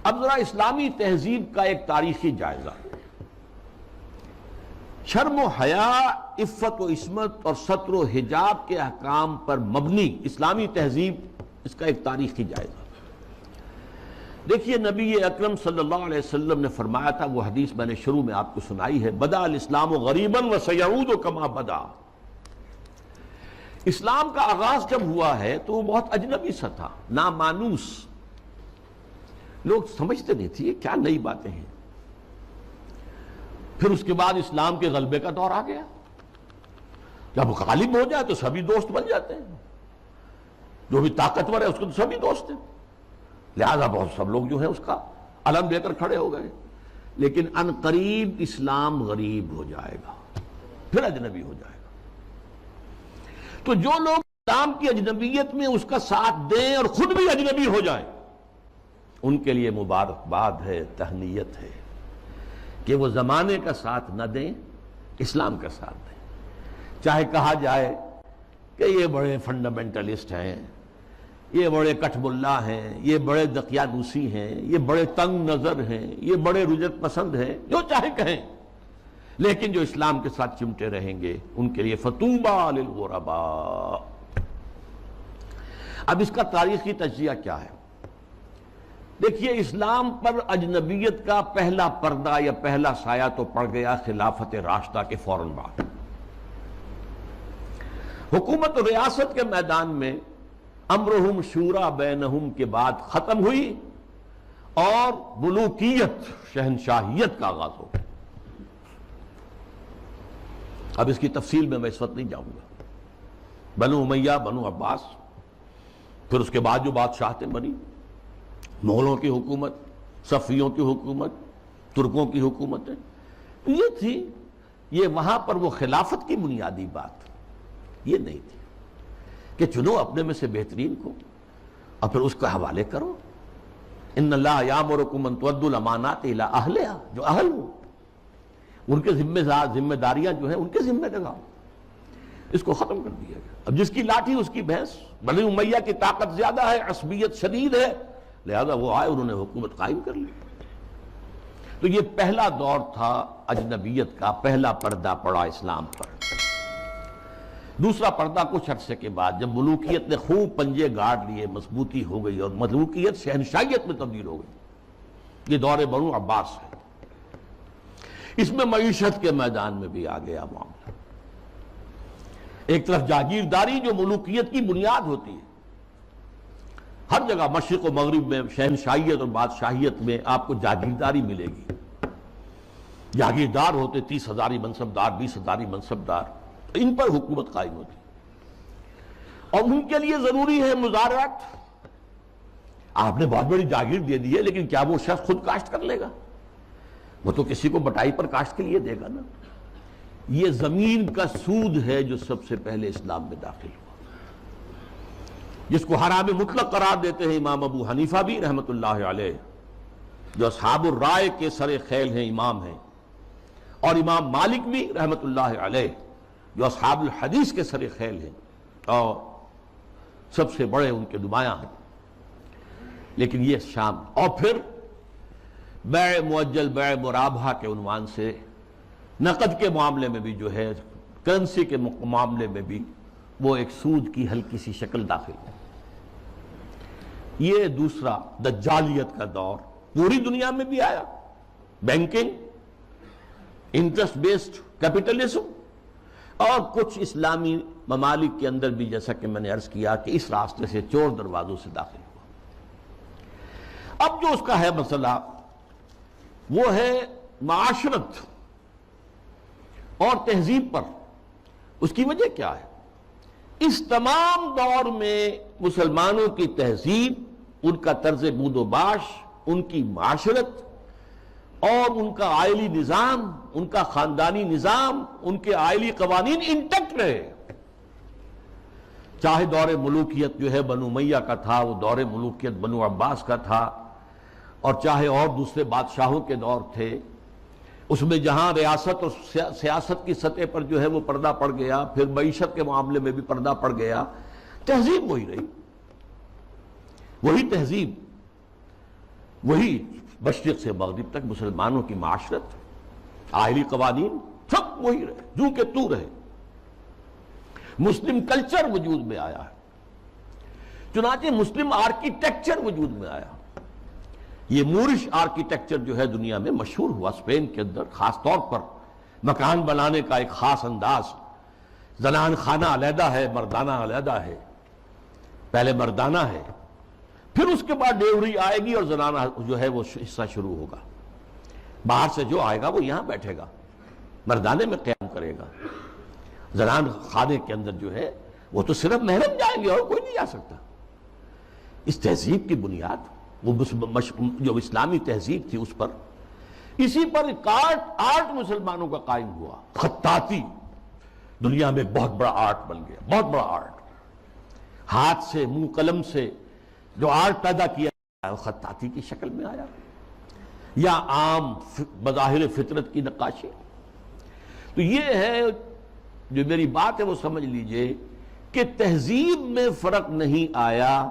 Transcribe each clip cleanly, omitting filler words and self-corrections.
اب ذرا اسلامی تہذیب کا ایک تاریخی جائزہ. شرم و حیا، عفت و عصمت اور ستر و حجاب کے احکام پر مبنی اسلامی تہذیب، اس کا ایک تاریخی جائزہ. دیکھیے نبی اکرم صلی اللہ علیہ وسلم نے فرمایا تھا، وہ حدیث میں نے شروع میں آپ کو سنائی ہے، بدأ الاسلام غریبا وسیعود کما بدا. اسلام کا آغاز جب ہوا ہے تو وہ بہت اجنبی سا تھا، نامانوس، لوگ سمجھتے نہیں تھے یہ کیا نئی باتیں ہیں. پھر اس کے بعد اسلام کے غلبے کا دور آ گیا. جب غالب ہو جائے تو سبھی دوست بن جاتے ہیں، جو بھی طاقتور ہے اس کو تو سبھی دوست ہیں، لہذا بہت سب لوگ جو ہیں اس کا علم لے کر کھڑے ہو گئے. لیکن ان قریب اسلام غریب ہو جائے گا، پھر اجنبی ہو جائے گا. تو جو لوگ اسلام کی اجنبیت میں اس کا ساتھ دیں اور خود بھی اجنبی ہو جائیں، ان کے لیے مبارکباد ہے، تہنیت ہے کہ وہ زمانے کا ساتھ نہ دیں، اسلام کا ساتھ دیں. چاہے کہا جائے کہ یہ بڑے فنڈامنٹلسٹ ہیں، یہ بڑے کٹھ ملا ہیں، یہ بڑے دقیانوسی ہیں، یہ بڑے تنگ نظر ہیں، یہ بڑے رجت پسند ہیں، جو چاہے کہیں، لیکن جو اسلام کے ساتھ چمٹے رہیں گے ان کے لیے فطوبیٰ للغرباء. اب اس کا تاریخی تجزیہ کیا ہے؟ دیکھیے اسلام پر اجنبیت کا پہلا پردہ یا پہلا سایہ تو پڑ گیا خلافت راشدہ کے فوراً بعد. حکومت و ریاست کے میدان میں امرہم شورا بینہم کے بعد ختم ہوئی اور ملوکیت، شہنشاہیت کا آغاز ہو گیا. اب اس کی تفصیل میں اس وقت نہیں جاؤں گا. بنو امیہ، بنو عباس، پھر اس کے بعد جو بادشاہتیں بنی، مغلوں کی حکومت، صفویوں کی حکومت، ترکوں کی حکومتیں، یہ تھی. یہ وہاں پر وہ خلافت کی بنیادی بات یہ نہیں تھی کہ چنو اپنے میں سے بہترین کو اور پھر اس کا حوالے کرو. ان اللہ یامرکم ان تؤدوا الامانات الی اہلہا، جو اہل ہو ان کے ذمہ داریاں جو ہیں ان کے ذمہ لگاؤ. اس کو ختم کر دیا گیا. اب جس کی لاٹھی اس کی بھینس. بنی امیہ کی طاقت زیادہ ہے، عصبیت شدید ہے، لہذا وہ آئے، انہوں نے حکومت قائم کر لی. تو یہ پہلا دور تھا اجنبیت کا، پہلا پردہ پڑا اسلام پر. دوسرا پردہ کچھ عرصے کے بعد جب ملوکیت نے خوب پنجے گاڑ لیے، مضبوطی ہو گئی اور ملوکیت شہنشاہیت میں تبدیل ہو گئی، یہ دور بنو عباس ہے. اس میں معیشت کے میدان میں بھی آ گیا معاملہ. ایک طرف جاگیرداری جو ملوکیت کی بنیاد ہوتی ہے، ہر جگہ مشرق و مغرب میں شہنشاہیت اور بادشاہیت میں آپ کو جاگیرداری ملے گی. جاگیردار ہوتے 30,000 منصبدار، 20,000 منصبدار، ان پر حکومت قائم ہوتی اور ان کے لیے ضروری ہے مزارعت. آپ نے بہت بڑی جاگیر دے دی ہے، لیکن کیا وہ شخص خود کاشت کر لے گا؟ وہ تو کسی کو بٹائی پر کاشت کے لیے دے گا نا. یہ زمین کا سود ہے جو سب سے پہلے اسلام میں داخل ہوا، جس کو حرام مطلق قرار دیتے ہیں امام ابو حنیفہ بھی رحمت اللہ علیہ، جو اصحاب الرائے کے سر خیل ہیں، امام ہیں، اور امام مالک بھی رحمت اللہ علیہ جو اصحاب الحدیث کے سر خیل ہیں اور سب سے بڑے ان کے نمایاں ہیں. لیکن یہ شام، اور پھر بیع مؤجل، بیع مرابحہ کے عنوان سے نقد کے معاملے میں بھی جو ہے، کرنسی کے معاملے میں بھی وہ ایک سود کی ہلکی سی شکل داخل ہے. یہ دوسرا دجالیت کا دور پوری دنیا میں بھی آیا. بینکنگ، انٹرسٹ بیسڈ کیپٹلزم، اور کچھ اسلامی ممالک کے اندر بھی جیسا کہ میں نے عرض کیا کہ اس راستے سے چور دروازوں سے داخل ہوا. اب جو اس کا ہے مسئلہ وہ ہے معاشرت اور تہذیب پر. اس کی وجہ کیا ہے؟ اس تمام دور میں مسلمانوں کی تہذیب، ان کا طرز بود و باش، ان کی معاشرت اور ان کا آئلی نظام، ان کا خاندانی نظام، ان کے آئلی قوانین انٹیکٹ رہے. چاہے دور ملوکیت جو ہے بنو امیہ کا تھا، وہ دور ملوکیت بنو عباس کا تھا، اور چاہے اور دوسرے بادشاہوں کے دور تھے، اس میں جہاں ریاست اور سیاست کی سطح پر جو ہے وہ پردہ پڑ گیا، پھر معیشت کے معاملے میں بھی پردہ پڑ گیا، تہذیب وہی رہی، وہی تہذیب. وہی مشرق سے مغرب تک مسلمانوں کی معاشرت، آئلی قوانین سب وہی رہے، جو کہ تو رہے۔ مسلم کلچر وجود میں آیا ہے، چنانچہ مسلم آرکیٹیکچر وجود میں آیا۔ یہ مورش آرکیٹیکچر جو ہے دنیا میں مشہور ہوا، اسپین کے اندر خاص طور پر مکان بنانے کا ایک خاص انداز، زنان خانہ علیحدہ ہے، مردانہ علیحدہ ہے، پہلے مردانہ ہے، پھر اس کے بعد ڈیوری آئے گی اور زنانہ جو ہے وہ حصہ شروع ہوگا۔ باہر سے جو آئے گا وہ یہاں بیٹھے گا، مردانے میں قیام کرے گا، زنان خانے کے اندر جو ہے وہ تو صرف محرم جائیں گے اور کوئی نہیں جا سکتا۔ اس تہذیب کی بنیاد وہ جو اسلامی تہذیب تھی اس پر، اسی پر آرٹ مسلمانوں کا قائم ہوا۔ خطاطی دنیا میں بہت بڑا آرٹ بن گیا، بہت بڑا آرٹ، ہاتھ سے منہ قلم سے جو آرٹ پیدا کیا ہے وہ خطاطی کی شکل میں آیا، یا عام بظاہر فطرت کی نقاشی۔ تو یہ ہے جو میری بات ہے وہ سمجھ لیجئے کہ تہذیب میں فرق نہیں آیا،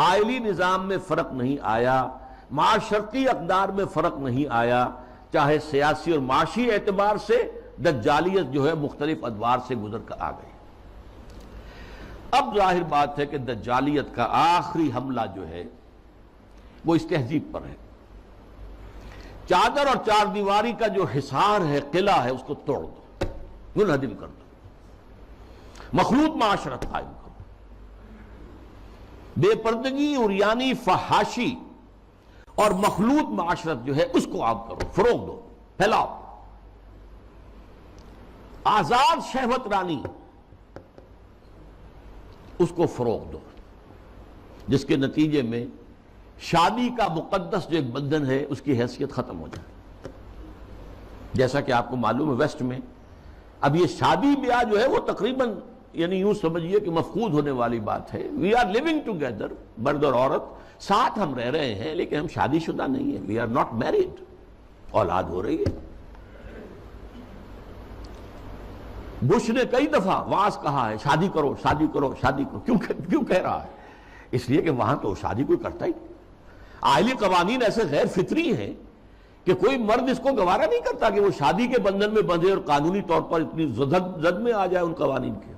آئلی نظام میں فرق نہیں آیا، معاشرتی اقدار میں فرق نہیں آیا، چاہے سیاسی اور معاشی اعتبار سے دجالیت جو ہے مختلف ادوار سے گزر کر آ گئی۔ اب ظاہر بات ہے کہ دجالیت کا آخری حملہ جو ہے وہ اس تہذیب پر ہے۔ چادر اور چار دیواری کا جو حصار ہے، قلعہ ہے، اس کو توڑ دو، منہدم کر دو، مخلوط معاشرت قائم کرو، بے پردگی، عریانی، فحاشی اور مخلوط معاشرت جو ہے اس کو عام کرو، فروغ دو، پھیلاؤ۔ آزاد شہوت رانی اس کو فروغ دو، جس کے نتیجے میں شادی کا مقدس جو ایک بندھن ہے اس کی حیثیت ختم ہو جائے۔ جیسا کہ آپ کو معلوم ہے ویسٹ میں اب یہ شادی بیاہ جو ہے وہ تقریباً یعنی یوں سمجھیے کہ مفقود ہونے والی بات ہے۔ وی آر لیونگ ٹوگیدر، مرد اور عورت ساتھ ہم رہ رہے ہیں لیکن ہم شادی شدہ نہیں ہیں، وی آر ناٹ میریڈ، اولاد ہو رہی ہے۔ بش نے کئی دفعہ واعظ کہا ہے شادی کرو شادی کرو شادی کرو، کیوں کہہ رہا ہے؟ اس لیے کہ وہاں تو شادی کوئی کرتا ہی نہیں۔ آئلی قوانین ایسے غیر فطری ہیں کہ کوئی مرد اس کو گوارا نہیں کرتا کہ وہ شادی کے بندھن میں بندھے اور قانونی طور پر اتنی زد میں آ جائے ان قوانین کے۔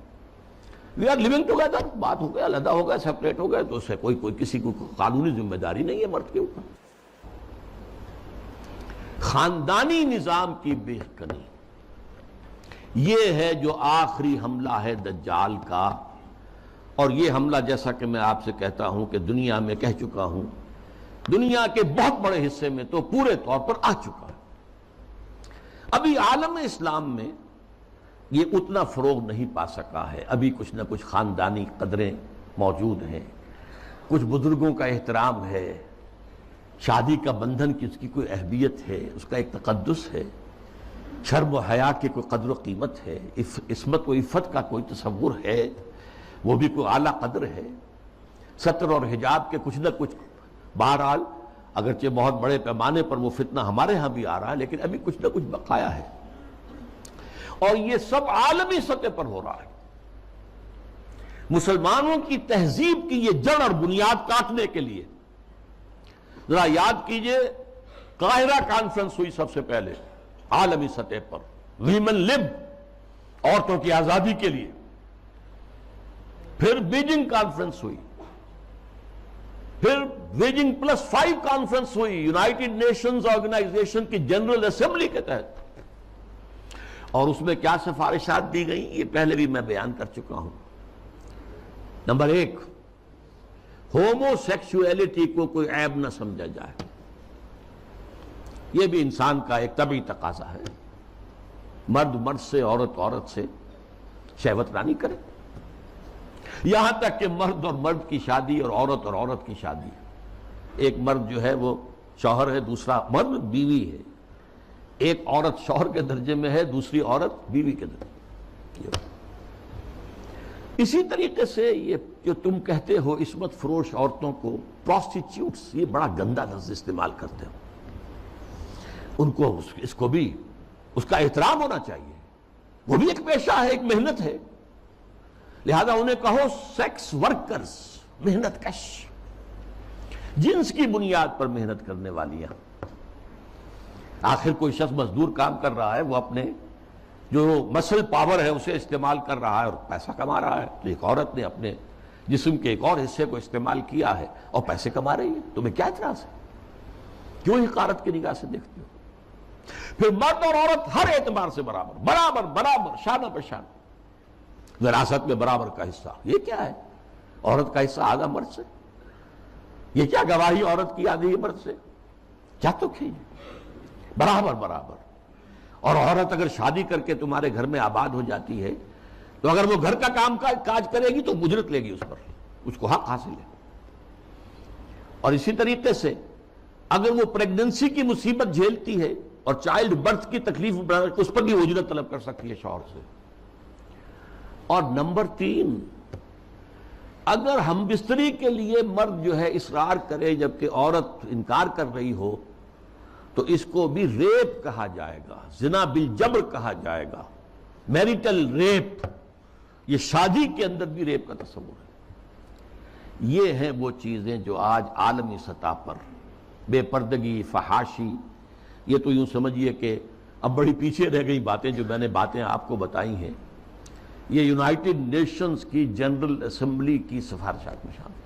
وی آر لیونگ ٹوگیدر، بات ہو گیا، علیحدہ ہو گیا، سیپریٹ ہو گئے، تو اس سے کوئی کسی کو قانونی ذمہ داری نہیں ہے مرد کے اوپر۔ خاندانی نظام کی بے کنی، یہ ہے جو آخری حملہ ہے دجال کا، اور یہ حملہ جیسا کہ میں آپ سے کہتا ہوں کہ دنیا میں کہہ چکا ہوں، دنیا کے بہت بڑے حصے میں تو پورے طور پر آ چکا ہے۔ ابھی عالم اسلام میں یہ اتنا فروغ نہیں پا سکا ہے، ابھی کچھ نہ کچھ خاندانی قدریں موجود ہیں، کچھ بزرگوں کا احترام ہے، شادی کا بندھن کی اس کی کوئی اہمیت ہے، اس کا ایک تقدس ہے، شرم و حیا کی کوئی قدر و قیمت ہے، عصمت و عفت کا کوئی تصور ہے، وہ بھی کوئی اعلیٰ قدر ہے، ستر اور حجاب کے کچھ نہ کچھ، بہرحال اگرچہ بہت بڑے پیمانے پر وہ فتنہ ہمارے ہاں بھی آ رہا ہے لیکن ابھی کچھ نہ کچھ بقایا ہے، اور یہ سب عالمی سطح پر ہو رہا ہے۔ مسلمانوں کی تہذیب کی یہ جڑ اور بنیاد کاٹنے کے لیے ذرا یاد کیجئے، قاہرہ کانفرنس ہوئی سب سے پہلے عالمی سطح پر، ویمن لب، عورتوں کی آزادی کے لیے، پھر بیجنگ کانفرنس ہوئی، پھر بیجنگ +5 کانفرنس ہوئی یونائٹڈ نیشنز آرگنائزیشن کی جنرل اسمبلی کے تحت، اور اس میں کیا سفارشات دی گئیں یہ پہلے بھی میں بیان کر چکا ہوں۔ نمبر 1، ہومو سیکسولیٹی کو کوئی عیب نہ سمجھا جائے، یہ بھی انسان کا ایک طبعی تقاضا ہے، مرد مرد سے، عورت عورت سے شہوت رانی کرے، یہاں تک کہ مرد اور مرد کی شادی اور عورت کی شادی، ایک مرد جو ہے وہ شوہر ہے، دوسرا مرد بیوی ہے، ایک عورت شوہر کے درجے میں ہے، دوسری عورت بیوی کے درجے میں۔ اسی طریقے سے یہ جو تم کہتے ہو عصمت فروش عورتوں کو پروسٹیٹیوٹس، یہ بڑا گندا لفظ استعمال کرتے ہو، ان کو اس کو بھی اس کا احترام ہونا چاہیے، وہ بھی ایک پیشہ ہے، ایک محنت ہے، لہذا انہیں کہو سیکس ورکرز، محنت کش۔ جنس کی بنیاد پر محنت کرنے والیاں. آخر کوئی شخص مزدور کام کر رہا ہے، وہ اپنے جو مسل پاور ہے اسے استعمال کر رہا ہے اور پیسہ کما رہا ہے. تو ایک عورت نے اپنے جسم کے ایک اور حصے کو استعمال کیا ہے اور پیسے کما رہی ہے. تمہیں کیا اعتراض ہے؟ کیوں حقارت کی نگاہ سے دیکھتے ہو؟ پھر مرد اور عورت ہر اعتبار سے برابر برابر برابر، شانہ بہ شانہ، وراثت میں برابر کا حصہ. یہ کیا ہے؟ عورت کا حصہ آدھا مرد سے. یہ کیا گواہی عورت کی آدھی مرد سے؟ کیا تو برابر برابر. اور عورت اگر شادی کر کے تمہارے گھر میں آباد ہو جاتی ہے تو اگر وہ گھر کا کام کاج کرے گی تو اجرت لے گی اس پر، اس کو حق حاصل ہے. اور اسی طریقے سے اگر وہ پریگننسی کی مصیبت جھیلتی ہے اور چائلڈ برتھ کی تکلیف اس پر بھی اجرت طلب کر سکتی ہے شوہر سے. اور نمبر 3، اگر ہم بستری کے لیے مرد جو ہے اصرار کرے جبکہ عورت انکار کر رہی ہو تو اس کو بھی ریپ کہا جائے گا، زنا بالجبر کہا جائے گا، میریٹل ریپ. یہ شادی کے اندر بھی ریپ کا تصور ہے. یہ ہیں وہ چیزیں جو آج عالمی سطح پر بے پردگی، فحاشی، یہ تو یوں سمجھیے کہ اب بڑی پیچھے رہ گئی باتیں. جو میں نے باتیں آپ کو بتائی ہیں یہ یونائٹڈ نیشنز کی جنرل اسمبلی کی سفارشات میں شامل.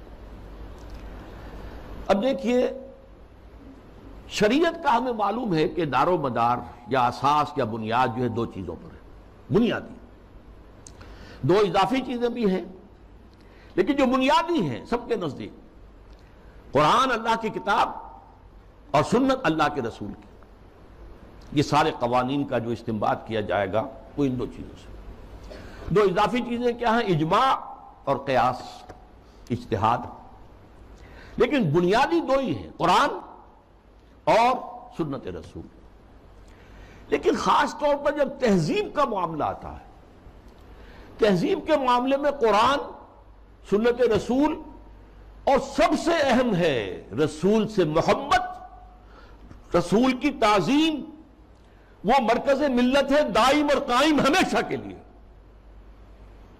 اب دیکھیے، شریعت کا ہمیں معلوم ہے کہ دار و مدار یا اساس یا بنیاد جو ہے 2 چیزوں پر ہے، بنیادی. 2 اضافی چیزیں بھی ہیں لیکن جو بنیادی ہیں سب کے نزدیک، قرآن اللہ کی کتاب اور سنت اللہ کے رسول کی. یہ سارے قوانین کا جو استنباط کیا جائے گا وہ ان 2 چیزوں سے. 2 اضافی چیزیں کیا ہیں؟ اجماع اور قیاس، اجتہاد. لیکن بنیادی 2 ہی ہیں، قرآن اور سنت رسول. لیکن خاص طور پر جب تہذیب کا معاملہ آتا ہے، تہذیب کے معاملے میں قرآن، سنت رسول، اور سب سے اہم ہے رسول سے محبت، رسول کی تعظیم. وہ مرکز ملت ہے دائم اور قائم ہمیشہ کے لیے.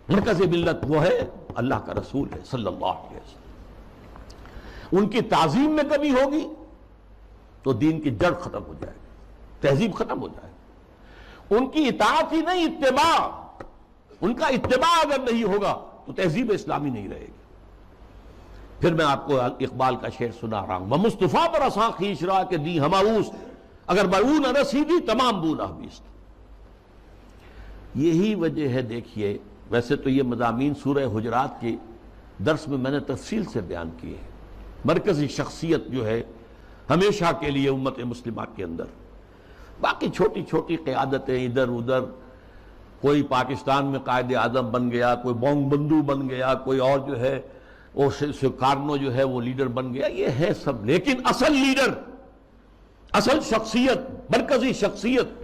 مرکز ملت وہ ہے اللہ کا رسول ہے صلی اللہ علیہ وسلم. ان کی تعظیم میں کمی ہوگی تو دین کی جڑ ختم ہو جائے گی، تہذیب ختم ہو جائے گی. ان کی اطاعت ہی نہیں، اتباع. ان کا اتباع اگر نہیں ہوگا تو تہذیب اسلامی نہیں رہے گی. پھر میں آپ کو اقبال کا شعر سنا رہا ہوں، وہ مصطفیٰ پر اساں خیش را کے دی ہماؤس، اگر برون نہ رسیدی تمام بولا بیست. یہی وجہ ہے. دیکھیے، ویسے تو یہ مضامین سورہ حجرات کے درس میں نے تفصیل سے بیان کیے ہیں. مرکزی شخصیت جو ہے ہمیشہ کے لیے امت مسلمہ کے اندر، باقی چھوٹی چھوٹی قیادتیں ادھر ادھر، کوئی پاکستان میں قائد اعظم بن گیا، کوئی بونگ بندو بن گیا، کوئی اور جو ہے وہ سکارنو جو ہے وہ لیڈر بن گیا، یہ ہے سب. لیکن اصل لیڈر، اصل شخصیت، مرکزی شخصیت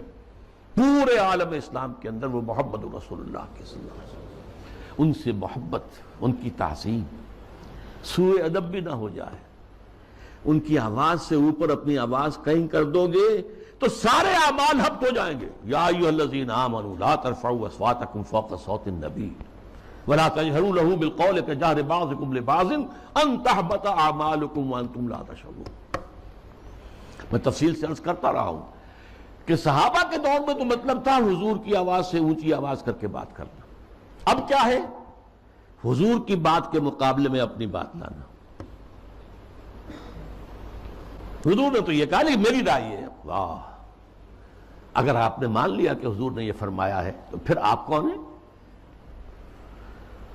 پورے عالم اسلام کے اندر وہ محمد رسول اللہ کے صلی اللہ علیہ وسلم. ان سے محبت، ان کی تعظیم، سوء ادب بھی نہ ہو جائے. ان کی آواز سے اوپر اپنی آواز کہیں کر دو گے تو سارے اعمال ہبط ہو جائیں گے. یا ایھا الذین آمنوا لا ترفعوا اصواتکم فوق صوت النبی ولا تجهروا له بالقول كجهر بعضكم لبعض ان تحبط اعمالكم وانتم لا تشعرون. میں تفصیل سے عرض کرتا رہا ہوں کہ صحابہ کے دور میں تو مطلب تھا حضور کی آواز سے اونچی آواز کر کے بات کرنا. اب کیا ہے؟ حضور کی بات کے مقابلے میں اپنی بات لانا. حضور نے تو یہ کہا لیکن میری رائے ہے. واہ، اگر آپ نے مان لیا کہ حضور نے یہ فرمایا ہے تو پھر آپ کون ہیں؟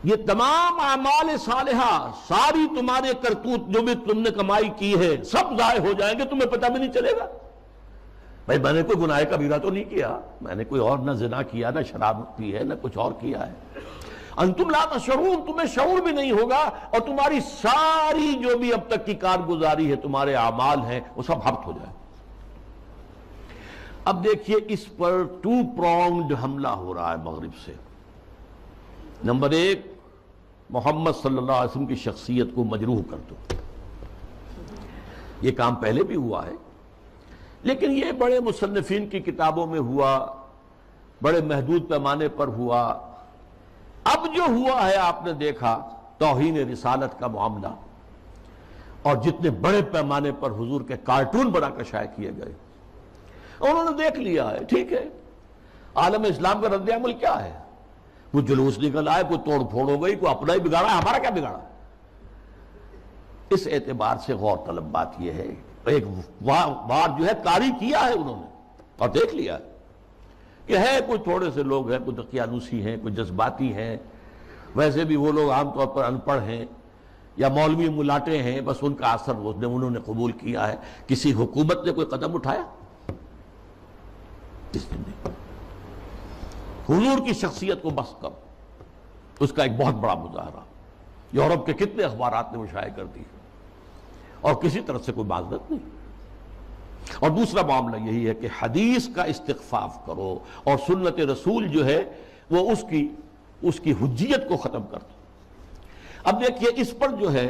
یہ تمام اعمال صالحہ، ساری تمہارے کرتوت جو بھی تم نے کمائی کی ہے سب ضائع ہو جائیں گے، تمہیں پتہ بھی نہیں چلے گا. بھائی میں نے کوئی گناہ کبیرہ تو نہیں کیا، میں نے کوئی اور نہ زنا کیا، نہ شراب پی ہے، نہ کچھ اور کیا ہے. انتم لا تشعرون، تمہیں شعور بھی نہیں ہوگا اور تمہاری ساری جو بھی اب تک کی کارگزاری ہے، تمہارے اعمال ہیں، وہ سب ہبط ہو جائے. اب دیکھیے اس پر 2 pronged حملہ ہو رہا ہے مغرب سے. نمبر 1، محمد صلی اللہ علیہ وسلم کی شخصیت کو مجروح کر دو. یہ کام پہلے بھی ہوا ہے لیکن یہ بڑے مصنفین کی کتابوں میں ہوا، بڑے محدود پیمانے پر ہوا. اب جو ہوا ہے آپ نے دیکھا توہین رسالت کا معاملہ اور جتنے بڑے پیمانے پر حضور کے کارٹون بنا کر شائع کیے گئے، انہوں نے دیکھ لیا ہے ٹھیک ہے عالم اسلام کا رد عمل کیا ہے، کوئی جلوس نکل آئے، کوئی توڑ پھوڑ ہو گئی، کوئی اپنا ہی بگاڑا ہے، ہمارا کیا بگاڑا۔ اس اعتبار سے غور طلب بات یہ ہے، ایک وار جو ہے کاری کیا ہے انہوں نے اور دیکھ لیا کہ ہے کوئی تھوڑے سے لوگ ہیں، کوئی دقیانوسی ہیں، کوئی جذباتی ہیں، ویسے بھی وہ لوگ عام طور پر ان پڑھ ہیں یا مولوی ملاٹے ہیں، بس ان کا اثر انہوں نے قبول کیا ہے۔ کسی حکومت نے کوئی قدم اٹھایا؟ کس نے نہیں۔ حضور کی شخصیت کو بس کر اس کا ایک بہت بڑا مظاہرہ یورپ کے کتنے اخبارات نے وہ شائع کر دی اور کسی طرح سے کوئی معذرت نہیں۔ اور دوسرا معاملہ یہی ہے کہ حدیث کا استخفاف کرو اور سنت رسول جو ہے وہ اس کی حجیت کو ختم کر دو۔ اب دیکھیے اس پر جو ہے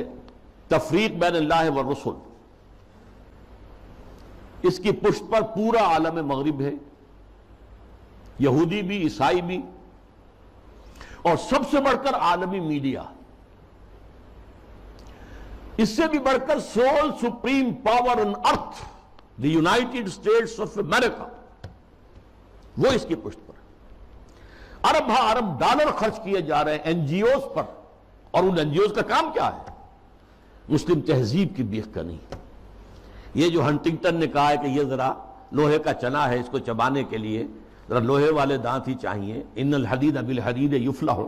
تفریق بین اللہ والرسل، اس کی پشت پر پورا عالم مغرب ہے، یہودی بھی، عیسائی بھی، اور سب سے بڑھ کر عالمی میڈیا، اس سے بھی بڑھ کر civil supreme power on earth the United States of America, وہ اس کی پشت پر ارب ہا ارب ڈالر خرچ کیے جا رہے ہیں این جی اوز پر، اور ان این جی اوز کا کام کیا ہے؟ مسلم تہذیب کی بیخ کا نہیں۔ یہ جو ہنٹنگٹن نے کہا ہے کہ یہ ذرا لوہے کا چنا ہے، اس کو چبانے کے لیے ذرا لوہے والے دانت ہی چاہیے، ان الحدید بالحدید یفلح،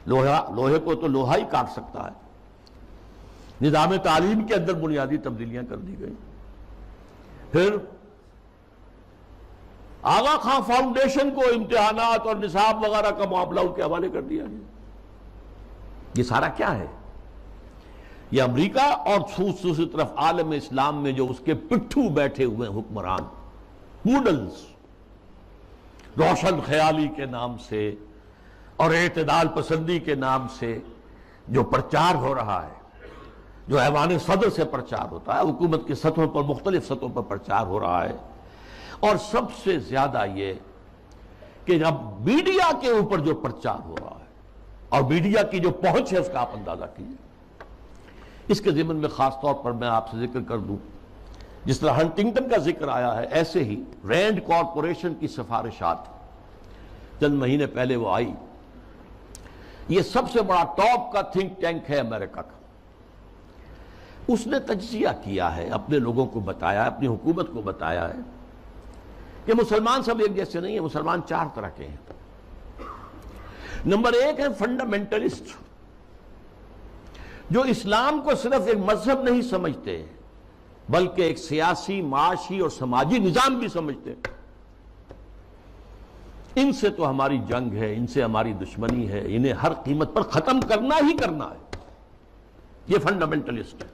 لوہے کو تو لوہا ہی کاٹ سکتا ہے۔ نظام تعلیم کے اندر بنیادی تبدیلیاں کر دی گئی۔ پھر آغا خان فاؤنڈیشن کو امتحانات اور نصاب وغیرہ کا معاملہ ان کے حوالے کر دیا گیا۔ یہ سارا کیا ہے؟ یہ امریکہ اور دوسری طرف عالم اسلام میں جو اس کے پٹھو بیٹھے ہوئے حکمران، پوڈلز، روشن خیالی کے نام سے اور اعتدال پسندی کے نام سے جو پرچار ہو رہا ہے، جو ایوان صدر سے پرچار ہوتا ہے، حکومت کی سطحوں پر، مختلف سطحوں پر پرچار ہو رہا ہے، اور سب سے زیادہ یہ کہ اب میڈیا کے اوپر جو پرچار ہو رہا ہے اور میڈیا کی جو پہنچ ہے اس کا آپ اندازہ کیجیے۔ اس کے ضمن میں خاص طور پر میں آپ سے ذکر کر دوں، جس طرح ہنٹنگٹن کا ذکر آیا ہے، ایسے ہی رینڈ کارپوریشن کی سفارشات چند مہینے پہلے وہ آئی۔ یہ سب سے بڑا ٹاپ کا تھنک ٹینک ہے امریکہ کا۔ اس نے تجزیہ کیا ہے، اپنے لوگوں کو بتایا، اپنی حکومت کو بتایا ہے کہ مسلمان سب ایک جیسے نہیں ہیں، مسلمان چار طرح کے ہیں۔ نمبر ایک ہے فنڈامنٹلسٹ، جو اسلام کو صرف ایک مذہب نہیں سمجھتے بلکہ ایک سیاسی، معاشی اور سماجی نظام بھی سمجھتے ہیں۔ ان سے تو ہماری جنگ ہے، ان سے ہماری دشمنی ہے، انہیں ہر قیمت پر ختم کرنا ہی کرنا ہے، یہ فنڈامنٹلسٹ ہے۔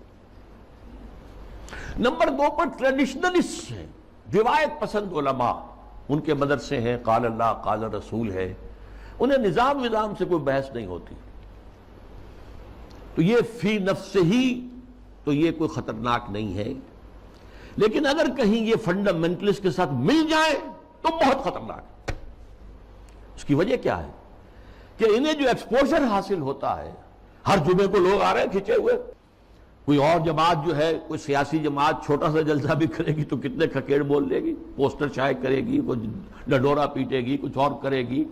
نمبر دو پر ٹریڈیشنلسٹ ہیں، روایت پسند علماء، ان کے مدرسے ہیں، قال اللہ قال رسول ہے، انہیں نظام سے کوئی بحث نہیں ہوتی، تو یہ فی نفس ہی تو یہ کوئی خطرناک نہیں ہے، لیکن اگر کہیں یہ فنڈامنٹلسٹ کے ساتھ مل جائے تو بہت خطرناک ہے۔ اس کی وجہ کیا ہے کہ انہیں جو ایکسپوژر حاصل ہوتا ہے، ہر جمعے کو لوگ آ رہے ہیں کھچے ہوئے، کوئی اور جماعت جو ہے، کوئی سیاسی جماعت چھوٹا سا جلسہ بھی کرے گی تو کتنے کھکیڑ بول لے گی، پوسٹر شائع کرے گی، کوئی ڈنڈورا پیٹے گی، کچھ اور کرے گی،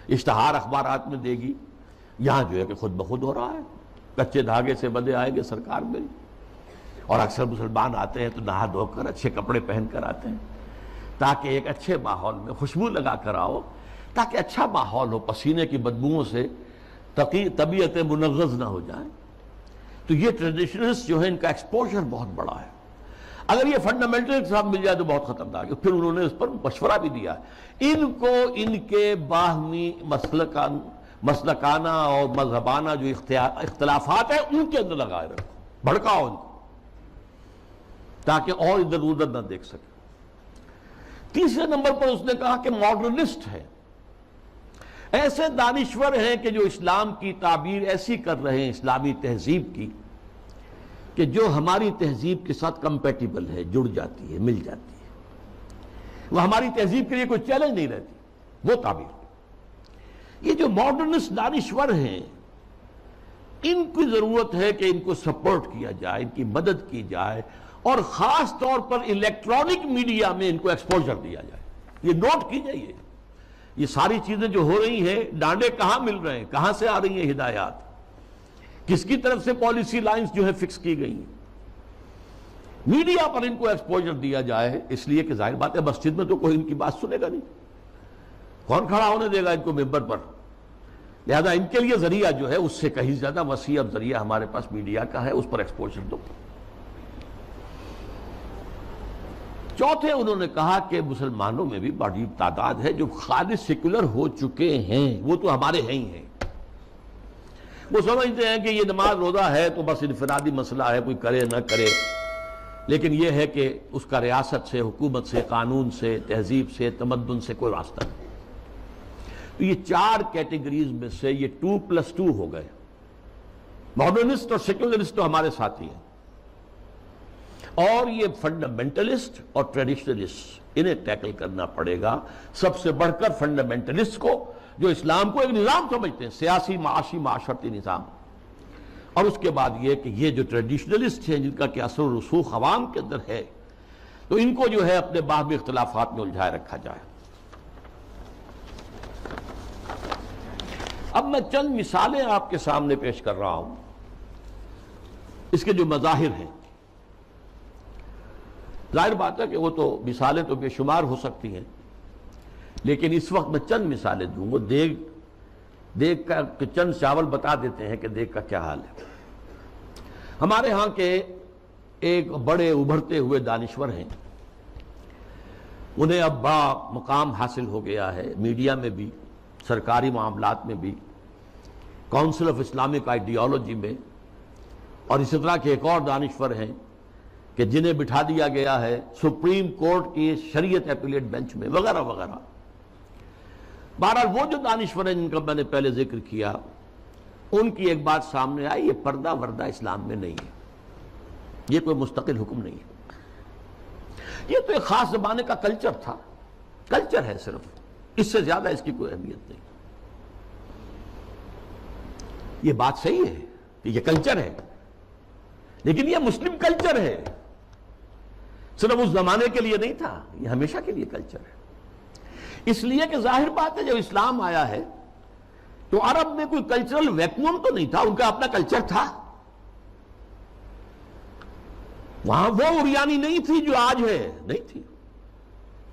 اشتہار اخبارات میں دے گی۔ یہاں جو ہے کہ خود بخود ہو رہا ہے، کچے دھاگے سے بندے آئیں گے سرکار میں، اور اکثر مسلمان آتے ہیں تو نہا دھو کر اچھے کپڑے پہن کر آتے ہیں تاکہ ایک اچھے ماحول میں خوشبو لگا کر آؤ، تاکہ اچھا ماحول ہو، پسینے کی بدبوؤں سے طبیعتیں منغص نہ ہو جائیں۔ تو یہ ٹریڈیشنلسٹ جو ہے ان کا ایکسپوژر بہت بڑا ہے، اگر یہ فنڈامنٹل کے ساتھ مل جائے تو بہت خطرناک ہے۔ پھر انہوں نے اس پر مشورہ بھی دیا، ان کو ان کے باہمی مسلکانہ اور مذہبانہ جو اختلافات ہیں ان کے اندر لگائے رکھو، بھڑکاؤ ان کو تاکہ اور ادھر ادھر نہ دیکھ سکے۔ تیسرے نمبر پر اس نے کہا کہ ماڈرنسٹ ہے، ایسے دانشور ہیں کہ جو اسلام کی تعبیر ایسی کر رہے ہیں اسلامی تہذیب کی کہ جو ہماری تہذیب کے ساتھ کمپیٹیبل ہے، جڑ جاتی ہے، مل جاتی ہے، وہ ہماری تہذیب کے لیے کوئی چیلنج نہیں رہتی، وہ تعبیر۔ یہ جو ماڈرنسٹ دانشور ہیں ان کی ضرورت ہے کہ ان کو سپورٹ کیا جائے، ان کی مدد کی جائے، اور خاص طور پر الیکٹرانک میڈیا میں ان کو ایکسپوجر دیا جائے۔ یہ نوٹ کیجئے، یہ ساری چیزیں جو ہو رہی ہیں، ڈانڈے کہاں مل رہے ہیں، کہاں سے آ رہی ہیں ہدایات، کس کی طرف سے پالیسی لائنز جو ہے فکس کی گئی ہیں۔ میڈیا پر ان کو ایکسپوجر دیا جائے، اس لیے کہ ظاہر بات ہے مسجد میں تو کوئی ان کی بات سنے گا نہیں، کون کھڑا ہونے دے گا ان کو ممبر پر، لہذا ان کے لیے ذریعہ جو ہے اس سے کہیں زیادہ وسیع اب ذریعہ ہمارے پاس میڈیا کا ہے، اس پر ایکسپوجر دو۔ چوتھے انہوں نے کہا کہ مسلمانوں میں بھی بڑی تعداد ہے جو خالص سیکولر ہو چکے ہیں، وہ تو ہمارے ہیں ہی ہیں، وہ سمجھتے ہیں کہ یہ نماز روزہ ہے تو بس انفرادی مسئلہ ہے، کوئی کرے نہ کرے، لیکن یہ ہے کہ اس کا ریاست سے، حکومت سے، قانون سے، تہذیب سے، تمدن سے کوئی واسطہ نہیں۔ تو یہ چار کیٹیگریز میں سے یہ 2+2 ہو گئے، ماڈرنسٹ اور سیکولرسٹ تو ہمارے ساتھی ہیں، اور یہ فنڈامنٹلسٹ اور ٹریڈیشنلسٹ، انہیں ٹیکل کرنا پڑے گا، سب سے بڑھ کر فنڈامنٹلسٹ کو، جو اسلام کو ایک نظام سمجھتے ہیں، سیاسی، معاشی، معاشرتی نظام، اور اس کے بعد یہ کہ یہ جو ٹریڈیشنلسٹ ہیں جن کا کہ اثر و رسوخ عوام کے اندر ہے، تو ان کو جو ہے اپنے باہمی اختلافات میں الجھائے رکھا جائے۔ اب میں چند مثالیں آپ کے سامنے پیش کر رہا ہوں، اس کے جو مظاہر ہیں۔ ظاہر بات ہے کہ وہ تو مثالیں تو بے شمار ہو سکتی ہیں، لیکن اس وقت میں چند مثالیں دوں گا۔ دیگ کا چند چاول بتا دیتے ہیں کہ دیگ کا کیا حال ہے۔ ہمارے ہاں کے ایک بڑے ابھرتے ہوئے دانشور ہیں، انہیں اب بڑا مقام حاصل ہو گیا ہے، میڈیا میں بھی، سرکاری معاملات میں بھی، کونسل آف اسلامک آئیڈیالوجی میں، اور اسی طرح کے ایک اور دانشور ہیں کہ جنہیں بٹھا دیا گیا ہے سپریم کورٹ کی شریعت اپیلیٹ بینچ میں، وغیرہ وغیرہ۔ بہرحال وہ جو دانشور ہیں جن کا میں نے پہلے ذکر کیا، ان کی ایک بات سامنے آئی، یہ پردہ وردہ اسلام میں نہیں ہے، یہ کوئی مستقل حکم نہیں ہے، یہ تو ایک خاص زمانے کا کلچر تھا، کلچر ہے صرف، اس سے زیادہ اس کی کوئی اہمیت نہیں۔ یہ بات صحیح ہے کہ یہ کلچر ہے، لیکن یہ مسلم کلچر ہے، صرف اس زمانے کے لیے نہیں تھا، یہ ہمیشہ کے لیے کلچر ہے۔ اس لیے کہ ظاہر بات ہے جب اسلام آیا ہے تو عرب میں کوئی کلچرل ویکیوم تو نہیں تھا، ان کا اپنا کلچر تھا، وہاں وہ عریانی نہیں تھی جو آج ہے، نہیں تھی،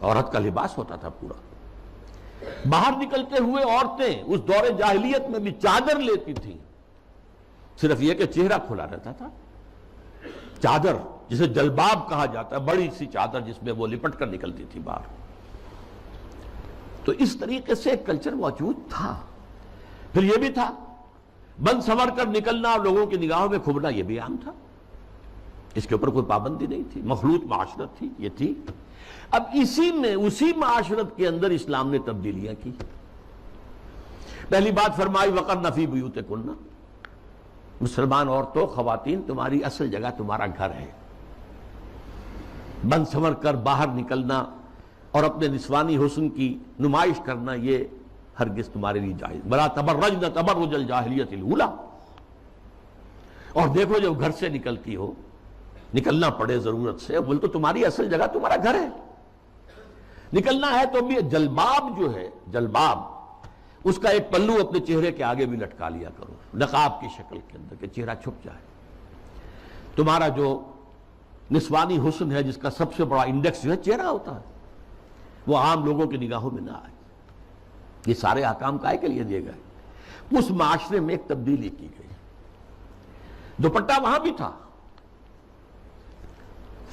عورت کا لباس ہوتا تھا پورا، باہر نکلتے ہوئے عورتیں اس دور جاہلیت میں بھی چادر لیتی تھیں، صرف یہ کہ چہرہ کھلا رہتا تھا، چادر جسے جلباب کہا جاتا ہے، بڑی سی چادر جس میں وہ لپٹ کر نکلتی تھی باہر۔ تو اس طریقے سے ایک کلچر موجود تھا۔ پھر یہ بھی تھا بند سنور کر نکلنا اور لوگوں کی نگاہوں میں کھبنا، یہ بھی عام تھا، اس کے اوپر کوئی پابندی نہیں تھی، مخلوط معاشرت تھی، یہ تھی۔ اب اسی معاشرت کے اندر اسلام نے تبدیلیاں کی۔ پہلی بات فرمائی وَقَرْنَ فِي بُيُوتِكُنَّ، مسلمان عورتوں، خواتین، تمہاری اصل جگہ تمہارا گھر ہے، بند سنور کر باہر نکلنا اور اپنے نسوانی حسن کی نمائش کرنا یہ ہرگز تمہارے لیے جائز، بلا تبرجن تبرج الجاہلیت الاولی۔ اور دیکھو جب گھر سے نکلتی ہو، نکلنا پڑے ضرورت سے، بول تو تمہاری اصل جگہ تمہارا گھر ہے، نکلنا ہے تو بھی جلباب جو ہے، جلباب، اس کا ایک پلو اپنے چہرے کے آگے بھی لٹکا لیا کرو، نقاب کی شکل کے اندر، کہ چہرہ چھپ جائے۔ تمہارا جو نسوانی حسن ہے، جس کا سب سے بڑا انڈیکس جو ہے چہرہ ہوتا ہے، وہ عام لوگوں کی نگاہوں میں نہ آئے۔ یہ سارے احکام کائے کے لیے دیے گئے۔ اس معاشرے میں ایک تبدیلی کی گئی۔ دوپٹہ وہاں بھی تھا،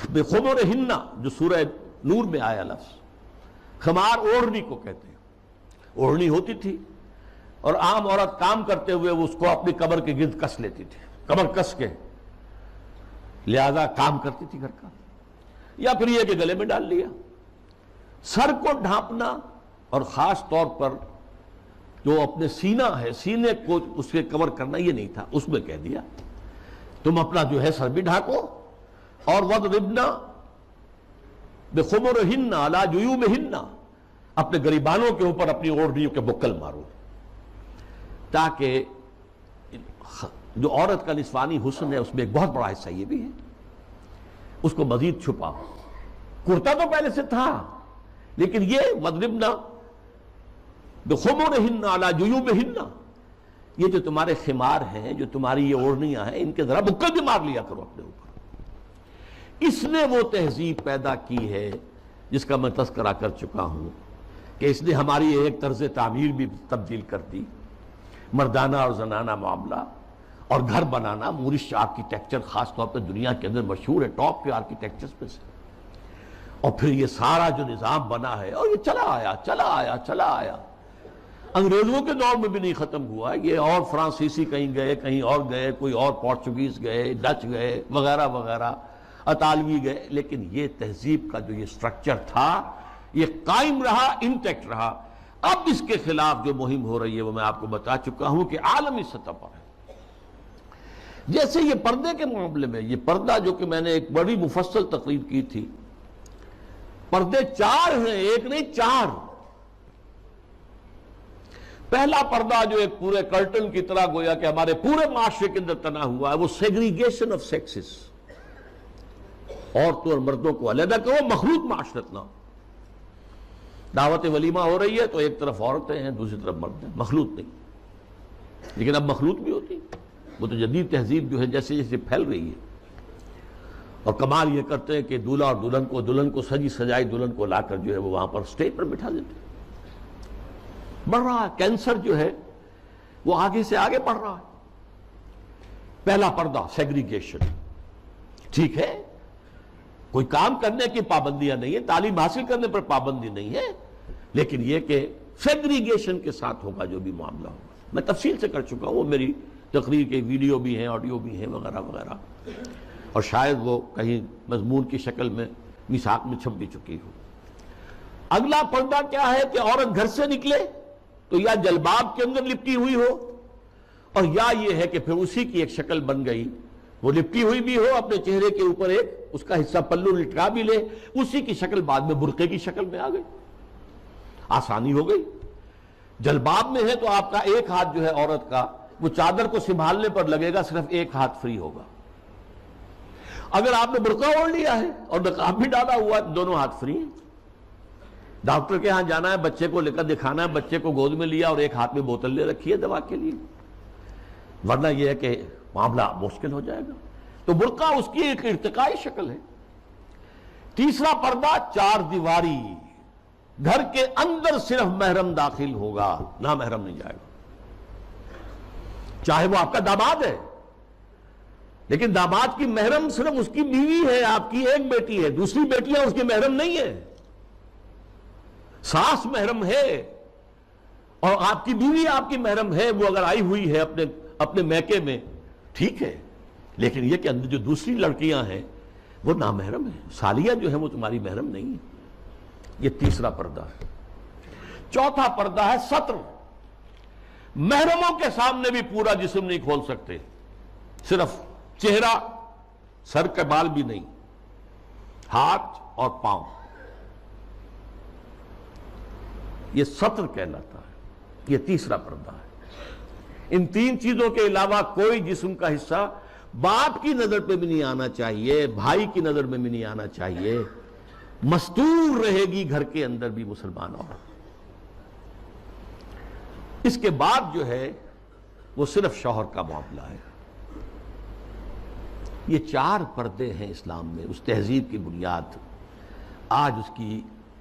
بِخُمُرِهِنَّ جو سورہ نور میں آیا لفظ، خمار اوڑھنی کو کہتے ہیں، اوڑھنی ہوتی تھی، اور عام عورت کام کرتے ہوئے اس کو اپنی کمر کے گرد کس لیتی تھی، کمر کس کے، لہذا کام کرتی تھی گھر کا، یا پھر یہ کہ گلے میں ڈال لیا۔ سر کو ڈھانپنا اور خاص طور پر جو اپنے سینہ ہے، سینے کو اس کے کور کرنا، یہ نہیں تھا، اس میں کہہ دیا تم اپنا جو ہے سر بھی ڈھانکو، اور وَضْرِبْنَ بِخُمُرِهِنَّ عَلَى جُيُوبِهِنَّ، اپنے گریبانوں کے اوپر اپنی اوڑھنیوں کے بکل مارو، تاکہ جو عورت کا نسوانی حسن ہے اس میں ایک بہت بڑا حصہ یہ بھی ہے، اس کو مزید چھپا۔ کرتا تو پہلے سے تھا، لیکن یہ وَضْرِبْنَ بِخُمُرِهِنَّ عَلَى جُيُوبِهِنَّ، یہ جو تمہارے خمار ہیں، جو تمہاری یہ اوڑھنیاں ہیں، ان کے ذرا بکل بھی مار لیا کرو اپنے اوپر۔ اس نے وہ تہذیب پیدا کی ہے جس کا میں تذکرہ کر چکا ہوں کہ اس نے ہماری ایک طرز تعمیر بھی تبدیل کر دی، مردانہ اور زنانہ معاملہ اور گھر بنانا۔ مورش آرکیٹیکچر خاص طور پہ دنیا کے اندر مشہور ہے، ٹاپ کے آرکیٹیکچرز میں سے، اور پھر یہ سارا جو نظام بنا ہے اور یہ چلا آیا انگریزوں کے دور میں بھی نہیں ختم ہوا یہ، اور فرانسیسی کہیں گئے، کہیں اور گئے، کوئی اور پورچوگیز گئے، ڈچ گئے وغیرہ وغیرہ، اطالوی گئے، لیکن یہ تہذیب کا جو یہ سٹرکچر تھا یہ قائم رہا، انٹیکٹ رہا۔ اب اس کے خلاف جو مہم ہو رہی ہے وہ میں آپ کو بتا چکا ہوں کہ عالمی سطح پر ہے۔ جیسے یہ پردے کے معاملے میں، یہ پردہ جو کہ میں نے ایک بڑی مفصل تقریر کی تھی، پردے 4 ہیں، ایک نہیں 4۔ پہلا پردہ جو ایک پورے کرٹن کی طرح گویا کہ ہمارے پورے معاشرے کے اندر تنا ہوا ہے، وہ سیگریگیشن آف سیکسز، عورتوں اور مردوں کو علیحدہ کرو، مخلوط معاشرت نہ ہو۔ دعوت ولیمہ ہو رہی ہے تو ایک طرف عورتیں ہیں، دوسری طرف مرد ہیں، مخلوط نہیں۔ لیکن اب مخلوط بھی ہوتی، وہ تو جدید تہذیب جو ہے جیسے جیسے پھیل رہی ہے، اور کمال یہ کرتے ہیں کہ دولہا اور دلہن کو سجی سجائی دلہن کو لا کر جو ہے وہ وہاں پر اسٹیج پر بٹھا دیتے ہیں۔ بڑھ رہا ہے کینسر جو ہے وہ آگے سے آگے بڑھ رہا ہے۔ پہلا پردہ سیگریگیشن، ٹھیک ہے، کوئی کام کرنے کی پابندیاں نہیں ہے، تعلیم حاصل کرنے پر پابندی نہیں ہے، لیکن یہ کہ سیگریگیشن کے ساتھ ہوگا جو بھی معاملہ ہوگا۔ میں تفصیل سے کر چکا ہوں، وہ میری تقریر کے ویڈیو بھی ہیں، آڈیو بھی ہیں وغیرہ وغیرہ، اور شاید وہ کہیں مضمون کی شکل میں میثاق میں چھپ بھی چکی ہو۔ اگلا پردہ کیا ہے کہ عورت گھر سے نکلے تو یا جلباب کے اندر لپٹی ہوئی ہو، اور یا یہ ہے کہ پھر اسی کی ایک شکل بن گئی، وہ لپٹی ہوئی بھی ہو، اپنے چہرے کے اوپر ایک اس کا حصہ پلو لٹکا بھی لے، اسی کی شکل بعد میں برقعے کی شکل میں آ گئی، آسانی ہو گئی۔ جلباب میں ہے تو آپ کا ایک ہاتھ جو ہے عورت کا وہ چادر کو سنبھالنے پر لگے گا، صرف ایک ہاتھ فری ہوگا۔ اگر آپ نے برقع اوڑھ لیا ہے اور نقاب بھی ڈالا ہوا ہے، دونوں ہاتھ فری ہیں۔ ڈاکٹر کے ہاں جانا ہے، بچے کو لے کر دکھانا ہے، بچے کو گود میں لیا اور ایک ہاتھ میں بوتل لے رکھی ہے دوا کے لیے، ورنہ یہ ہے کہ معاملہ مشکل ہو جائے گا۔ تو برقع اس کی ایک ارتقائی شکل ہے۔ تیسرا پردہ 4 دیواری، گھر کے اندر صرف محرم داخل ہوگا، نہ محرم نہیں جائے گا، چاہے وہ آپ کا داماد ہے، لیکن داماد کی محرم صرف اس کی بیوی ہے، آپ کی ایک بیٹی ہے، دوسری بیٹیاں اس کی محرم نہیں ہے۔ ساس محرم ہے اور آپ کی بیوی آپ کی محرم ہے، وہ اگر آئی ہوئی ہے اپنے میکے میں ٹھیک ہے، لیکن یہ کہ اندر جو دوسری لڑکیاں ہیں وہ نامحرم ہیں، سالیاں جو ہیں وہ تمہاری محرم نہیں ہیں۔ یہ تیسرا پردہ ہے۔ چوتھا پردہ ہے ستر، محرموں کے سامنے بھی پورا جسم نہیں کھول سکتے، صرف چہرہ، سر کے بال بھی نہیں، ہاتھ اور پاؤں، یہ ستر کہلاتا ہے۔ یہ تیسرا پردہ ہے۔ ان 3 چیزوں کے علاوہ کوئی جسم کا حصہ باپ کی نظر پہ بھی نہیں آنا چاہیے، بھائی کی نظر میں بھی نہیں آنا چاہیے، مستور رہے گی گھر کے اندر بھی مسلمان عورت۔ اس کے بعد جو ہے وہ صرف شوہر کا معاملہ ہے۔ یہ 4 پردے ہیں اسلام میں، اس تہذیب کی بنیاد آج اس کی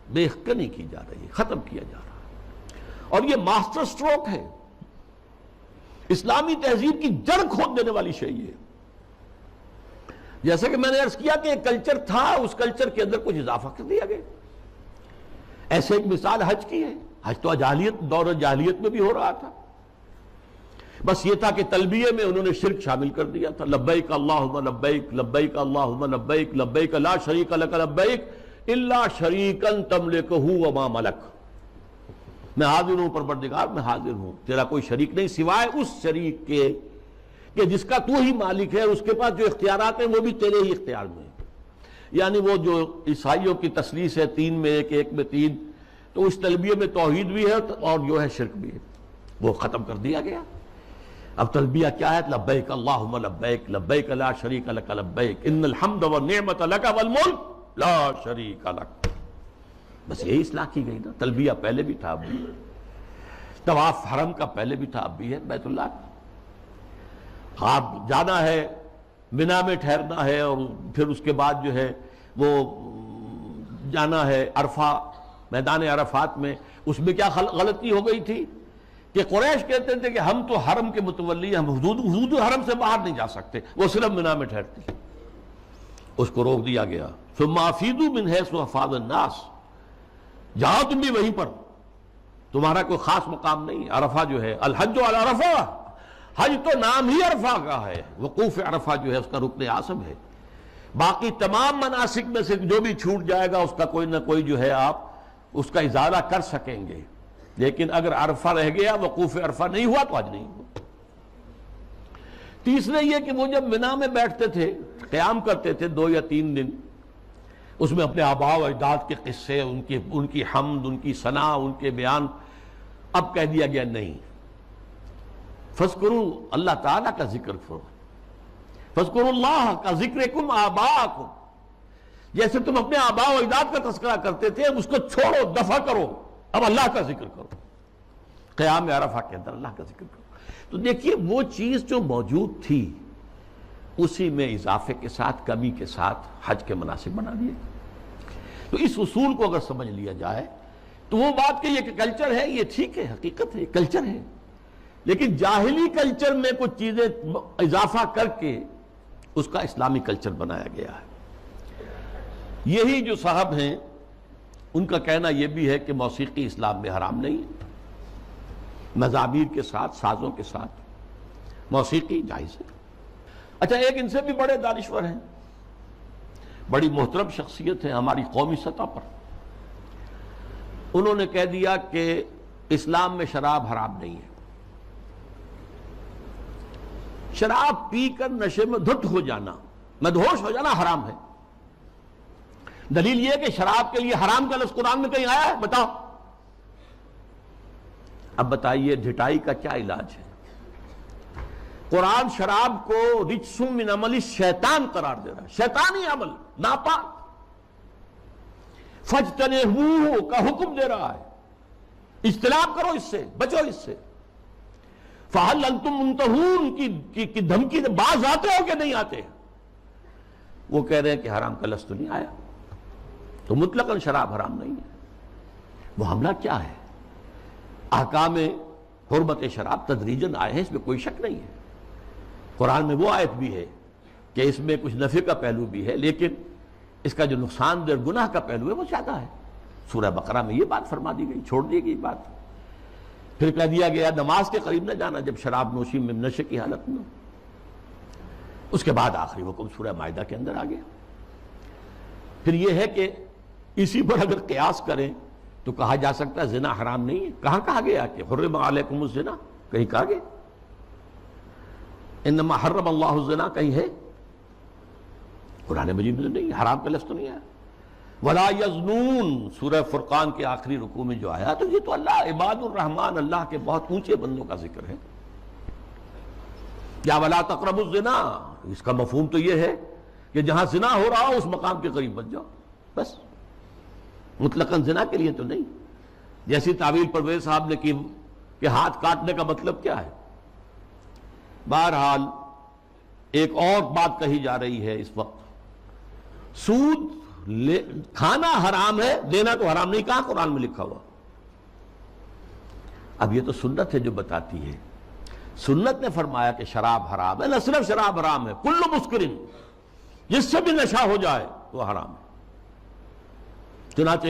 بے خکنی کی جا رہی ہے، ختم کیا جا رہا ہے، اور یہ ماسٹر سٹروک ہے، اسلامی تہذیب کی جڑ کھود دینے والی شے ہے۔ جیسے کہ میں نے عرض کیا کہ ایک کلچر تھا، اس کلچر کے اندر کچھ اضافہ کر دیا گیا۔ ایسے ایک مثال حج کی ہے، حج تو دور جاہلیت میں بھی ہو رہا تھا، بس یہ تھا کہ تلبیہ میں انہوں نے شرک شامل کر دیا تھا، لبیک اللہم لبیک لبیک اللہم لبیک لبیک لا شریک لک لبیک الا شریکا تملکہ وما ملک، میں حاضر ہوں پروردگار، میں حاضر ہوں، تیرا کوئی شریک نہیں سوائے اس شریک کے کہ جس کا تو ہی مالک ہے، اس کے پاس جو اختیارات ہیں وہ بھی تیرے ہی اختیار میں ہیں۔ یعنی وہ جو عیسائیوں کی تثلیث ہے 3 میں 1 1 میں 3، تو اس تلبیہ میں توحید بھی ہے اور جو ہے شرک بھی ہے، وہ ختم کر دیا گیا۔ اب تلبیہ کیا ہے؟ لبیک اللہم لبیک لبیک لا شریک لک لبیک ان الحمد والنعمت لک والملک لا شریک لک. بس یہی اصلاح کی گئی نا. تلبیہ پہلے بھی تھا، اب بھی طواف حرم کا پہلے بھی تھا، اب بھی ہے بیت اللہ کا. آپ جانا ہے، منا میں ٹھہرنا ہے، اور پھر اس کے بعد جو ہے وہ جانا ہے عرفہ، میدان عرفات میں. اس میں کیا غلطی ہو گئی تھی کہ قریش کہتے تھے کہ ہم تو حرم کے متولی، ہم حدود حرم سے باہر نہیں جا سکتے، وہ صرف منا میں ٹھہرتے. اس کو روک دیا گیا. ثم افیضوا من حیث افاض الناس، جاؤ تم بھی وہیں پر، تمہارا کوئی خاص مقام نہیں. عرفہ جو ہے الحج علی عرفہ، حج تو نام ہی عرفہ کا ہے، وقوف عرفہ جو ہے اس کا رکن اعظم ہے. باقی تمام مناسک میں سے جو بھی چھوٹ جائے گا اس کا کوئی نہ کوئی جو ہے آپ اس کا ازالہ کر سکیں گے، لیکن اگر عرفہ رہ گیا، وقوف عرفہ نہیں ہوا تو حج نہیں ہوا. تیسرے یہ کہ وہ جب منا میں بیٹھتے تھے، قیام کرتے تھے 2 یا 3 دن، اس میں اپنے آباء و اجداد کے قصے، ان کی حمد، ان کی ثنا، ان کے بیان. اب کہہ دیا گیا نہیں، فاذکروا، اللہ تعالیٰ کا ذکر کرو. فاذکروا اللہ کا ذکرکم آباءکم، جیسے تم اپنے آباء و اجداد کا تذکرہ کرتے تھے، اب اس کو چھوڑو، دفع کرو، اب اللہ کا ذکر کرو. قیام عرفہ کے اندر اللہ کا ذکر کرو. تو دیکھیے وہ چیز جو موجود تھی اسی میں اضافے کے ساتھ، کمی کے ساتھ حج کے مناسک بنا دیے. تو اس اصول کو اگر سمجھ لیا جائے تو وہ بات کہ یہ کلچر ہے، یہ ٹھیک ہے، حقیقت ہے، کلچر ہے. لیکن جاہلی کلچر میں کچھ چیزیں اضافہ کر کے اس کا اسلامی کلچر بنایا گیا ہے. یہی جو صاحب ہیں ان کا کہنا یہ بھی ہے کہ موسیقی اسلام میں حرام نہیں ہے. مزامیر کے ساتھ، سازوں کے ساتھ موسیقی جائز ہے. اچھا، ایک ان سے بھی بڑے دانشور ہیں، بڑی محترم شخصیت ہے ہماری قومی سطح پر. انہوں نے کہہ دیا کہ اسلام میں شراب حرام نہیں ہے. شراب پی کر نشے میں دھت ہو جانا، مدہوش ہو جانا حرام ہے. دلیل یہ کہ شراب کے لیے حرام کا لفظ قرآن میں کہیں آیا ہے؟ بتاؤ. اب بتائیے ڈھٹائی کا کیا علاج ہے؟ قرآن شراب کو رجس من عمل الشیطان قرار دے رہا ہے، شیطانی عمل، ناپاک. فاجتنبوہ کا حکم دے رہا ہے، اجتناب کرو اس سے، بچو اس سے. فہل انتم منتہون کی دھمکی سے باز آتے ہو کہ نہیں آتے؟ وہ کہہ رہے ہیں کہ حرام کا لفظ تو نہیں آیا، تو مطلقاً شراب حرام نہیں ہے. وہ حملہ کیا ہے؟ احکام حرمت شراب تدریجاً آئے ہیں، اس میں کوئی شک نہیں ہے. قرآن میں وہ آیت بھی ہے کہ اس میں کچھ نفع کا پہلو بھی ہے، لیکن اس کا جو نقصان دہ گناہ کا پہلو ہے وہ زیادہ ہے. سورہ بقرہ میں یہ بات فرما دی گئی، چھوڑ دی گئی بات. پھر کہہ دیا گیا نماز کے قریب نہ جانا جب شراب نوشی میں نشے کی حالت میں. اس کے بعد آخری حکم سورہ مائدہ کے اندر آ گیا. پھر یہ ہے کہ اسی پر اگر قیاس کریں تو کہا جا سکتا ہے زنا حرام نہیں ہے. کہاں کہا گیا کہ حرم علیکم الزنا؟ کہیں کہا گیا انما حرم اللہ الزنا؟ کہیں ہے؟ قرآن مجید میں نہیں، حرام کا لفظ تو نہیں آیا. ولا یزنون سورہ فرقان کے آخری رکوع میں جو آیا تو یہ تو اللہ عباد الرحمن، اللہ کے بہت اونچے بندوں کا ذکر ہے. یا ولا تقربوا الزنا، اس کا مفہوم تو یہ ہے کہ جہاں زنا ہو رہا ہو اس مقام کے قریب مت جاؤ، بس. مطلقاً زنا کے لیے تو نہیں. جیسی تعویل پرویز صاحب نے کی کہ ہاتھ کاٹنے کا مطلب کیا ہے. بہرحال ایک اور بات کہی جا رہی ہے اس وقت، سود کھانا حرام ہے، دینا تو حرام نہیں. کہاں قرآن میں لکھا ہوا؟ اب یہ تو سنت ہے جو بتاتی ہے. سنت نے فرمایا کہ شراب حرام ہے. نہ صرف شراب حرام ہے، کل مسکرن، جس سے بھی نشہ ہو جائے وہ حرام ہے. چنانچہ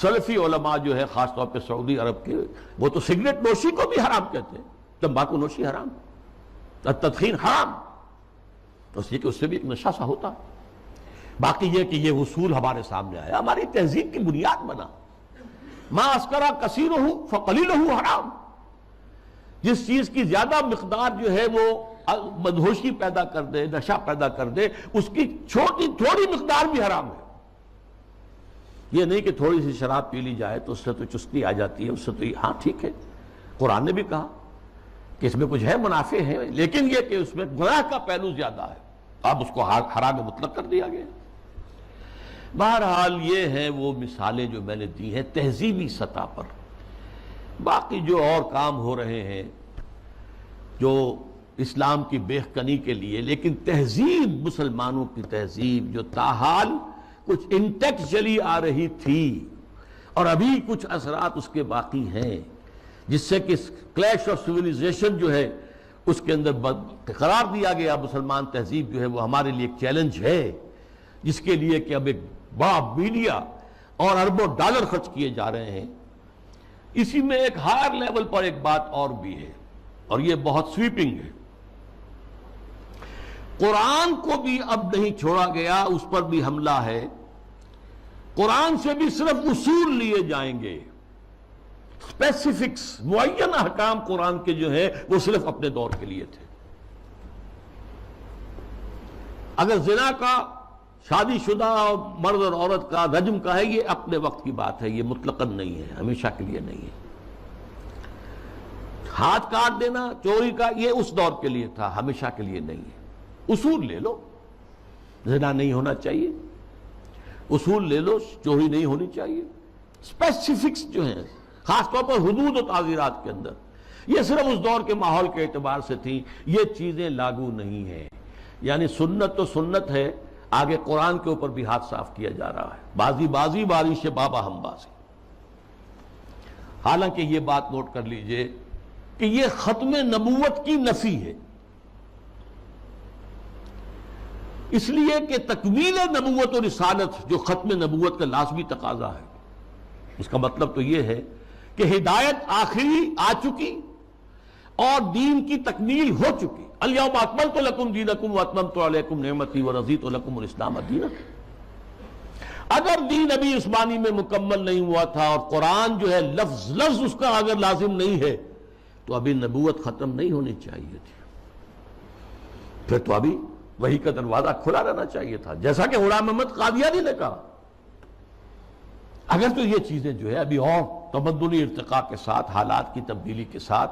سلفی علماء جو ہے خاص طور پہ سعودی عرب کے، وہ تو سگریٹ نوشی کو بھی حرام کہتے ہیں. تمباکو نوشی حرام، تدخین حرام، اس لیے کہ اس سے بھی ایک نشہ سا ہوتا. باقی یہ کہ یہ اصول ہمارے سامنے آیا، ہماری تہذیب کی بنیاد بنا. ما اسکرا کثیرہ فقلیلہ حرام، جس چیز کی زیادہ مقدار جو ہے وہ مدہوشی پیدا کر دے، نشہ پیدا کر دے، اس کی تھوڑی مقدار بھی حرام ہے. یہ نہیں کہ تھوڑی سی شراب پی لی جائے تو اس سے تو چستی آ جاتی ہے، اس سے تو ہاں ٹھیک ہے. قرآن نے بھی کہا کہ اس میں کچھ ہے منافع ہیں، لیکن یہ کہ اس میں گناہ کا پہلو زیادہ ہے، اب اس کو حرام مطلق کر دیا گیا۔ بہرحال یہ ہیں وہ مثالیں جو میں نے دی ہیں تہذیبی سطح پر۔ باقی جو اور کام ہو رہے ہیں جو اسلام کی بہکنی کے لیے، لیکن تہذیب، مسلمانوں کی تہذیب جو تاحال کچھ انٹیکٹ چلی آ رہی تھی اور ابھی کچھ اثرات اس کے باقی ہیں، جس سے کہ کلیش آف سویلائزیشن جو ہے اس کے اندر قرار دیا گیا مسلمان تہذیب جو ہے وہ ہمارے لیے ایک چیلنج ہے، جس کے لیے کہ اب ایک بڑا میڈیا اور اربوں ڈالر خرچ کیے جا رہے ہیں۔ اسی میں ایک ہائر لیول پر ایک بات اور بھی ہے، اور یہ بہت سویپنگ ہے۔ قرآن کو بھی اب نہیں چھوڑا گیا، اس پر بھی حملہ ہے۔ قرآن سے بھی صرف اصول لیے جائیں گے، اسپیسیفکس، معین احکام قرآن کے جو ہے وہ صرف اپنے دور کے لیے تھے۔ اگر زنا کا، شادی شدہ اور مرد اور عورت کا، رجم کا ہے، یہ اپنے وقت کی بات ہے، یہ مطلقاً نہیں ہے، ہمیشہ کے لیے نہیں ہے۔ ہاتھ کاٹ دینا چوری کا، یہ اس دور کے لیے تھا، ہمیشہ کے لیے نہیں ہے۔ اصول لے لو، زنا نہیں ہونا چاہیے، اصول لے لو، چوری نہیں ہونی چاہیے۔ اسپیسیفکس جو ہیں خاص طور پر حدود و تعزیرات کے اندر، یہ صرف اس دور کے ماحول کے اعتبار سے تھیں، یہ چیزیں لاگو نہیں ہیں۔ یعنی سنت تو سنت ہے، آگے قرآن کے اوپر بھی ہاتھ صاف کیا جا رہا ہے، بازی بازی بارش بابا ہم بازی۔ حالانکہ یہ بات نوٹ کر لیجئے کہ یہ ختم نبوت کی نفی ہے، اس لیے کہ تکمیل نبوت و رسالت جو ختم نبوت کا لازمی تقاضا ہے، اس کا مطلب تو یہ ہے کہ ہدایت آخری آ چکی اور دین کی تکمیل ہو چکی۔ الیوم اکملت لکم دینکم واتممت علیکم نعمتی ورضیت لکم الاسلام دینا۔ اگر دین ابھی عثمانی میں مکمل نہیں ہوا تھا اور قرآن جو ہے لفظ لفظ اس کا اگر لازم نہیں ہے تو ابھی نبوت ختم نہیں ہونی چاہیے تھی، پھر تو ابھی وحی کا دروازہ کھلا رہنا چاہیے تھا، جیسا کہ غلام محمد قادیانی نے کہا۔ اگر تو یہ چیزیں جو ہے ابھی اور تمدنی ارتقاء کے ساتھ، حالات کی تبدیلی کے ساتھ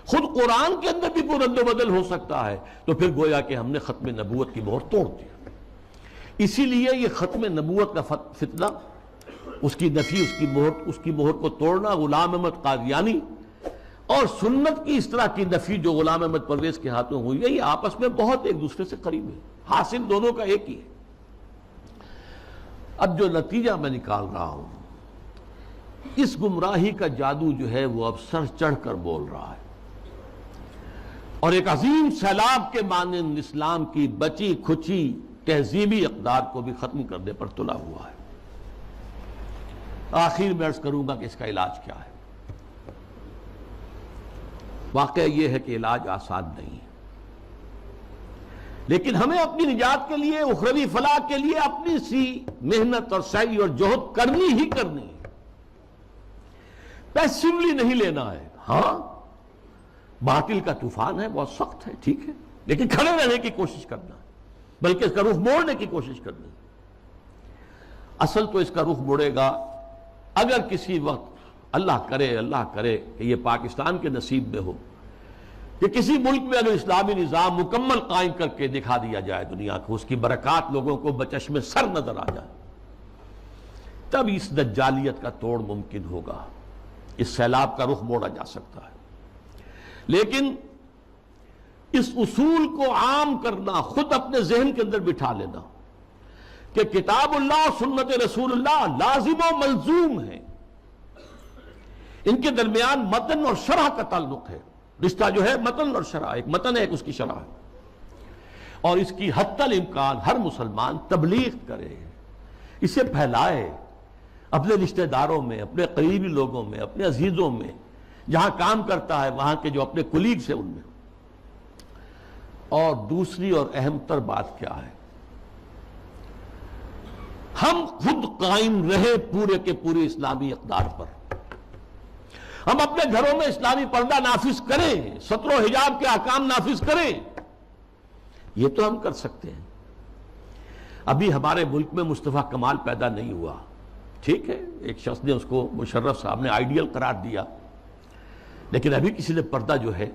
خود قرآن کے اندر بھی کوئی رد و بدل ہو سکتا ہے، تو پھر گویا کہ ہم نے ختم نبوت کی مہر توڑ دی۔ اسی لیے یہ ختم نبوت کا فتنہ، اس کی نفی، اس کی مہر کو توڑنا غلام احمد قادیانی اور سنت کی اس طرح کی نفی جو غلام احمد پرویز کے ہاتھوں ہوئی ہے، یہ آپس میں بہت ایک دوسرے سے قریب ہے، حاصل دونوں کا ایک ہی ہے۔ اب جو نتیجہ میں نکال رہا ہوں، اس گمراہی کا جادو جو ہے وہ اب سر چڑھ کر بول رہا ہے، اور ایک عظیم سیلاب کے مانند اسلام کی بچی کھچی تہذیبی اقدار کو بھی ختم کرنے پر تلا ہوا ہے۔ آخر میں عرض کروں گا کہ اس کا علاج کیا ہے۔ واقعہ یہ ہے کہ علاج آسان نہیں ہے، لیکن ہمیں اپنی نجات کے لیے، اخروی فلاح کے لیے اپنی سی محنت اور سعی اور جہد کرنی ہی کرنی ہے، پیسیولی نہیں لینا ہے۔ ہاں باطل کا طوفان ہے، بہت سخت ہے، ٹھیک ہے، لیکن کھڑے رہنے کی کوشش کرنا، بلکہ اس کا رخ موڑنے کی کوشش کرنی۔ اصل تو اس کا رخ مڑے گا اگر کسی وقت اللہ کرے کہ یہ پاکستان کے نصیب میں ہو کہ کسی ملک میں اگر اسلامی نظام مکمل قائم کر کے دکھا دیا جائے دنیا کو، اس کی برکات لوگوں کو بچشم سر نظر آ جائے، تب اس دجالیت کا توڑ ممکن ہوگا، اس سیلاب کا رخ موڑا جا سکتا ہے۔ لیکن اس اصول کو عام کرنا، خود اپنے ذہن کے اندر بٹھا لینا کہ کتاب اللہ اور سنت رسول اللہ لازم و ملزوم ہے، ان کے درمیان متن اور شرح کا تعلق ہے، رشتہ جو ہے متن اور شرح، ایک متن ہے ایک اس کی شرح ہے، اور اس کی حتی الامکان ہر مسلمان تبلیغ کرے، اسے پھیلائے اپنے رشتہ داروں میں، اپنے قریبی لوگوں میں، اپنے عزیزوں میں، جہاں کام کرتا ہے وہاں کے جو اپنے کولیگز ہیں ان میں۔ اور دوسری اور اہم تر بات کیا ہے، ہم خود قائم رہے پورے کے پورے اسلامی اقدار پر، ہم اپنے گھروں میں اسلامی پردہ نافذ کریں، ستر و حجاب کے احکام نافذ کریں، یہ تو ہم کر سکتے ہیں۔ ابھی ہمارے ملک میں مصطفیٰ کمال پیدا نہیں ہوا، ٹھیک ہے، ایک شخص نے اس کو، مشرف صاحب نے آئیڈیل قرار دیا، لیکن ابھی کسی نے پردہ جو ہے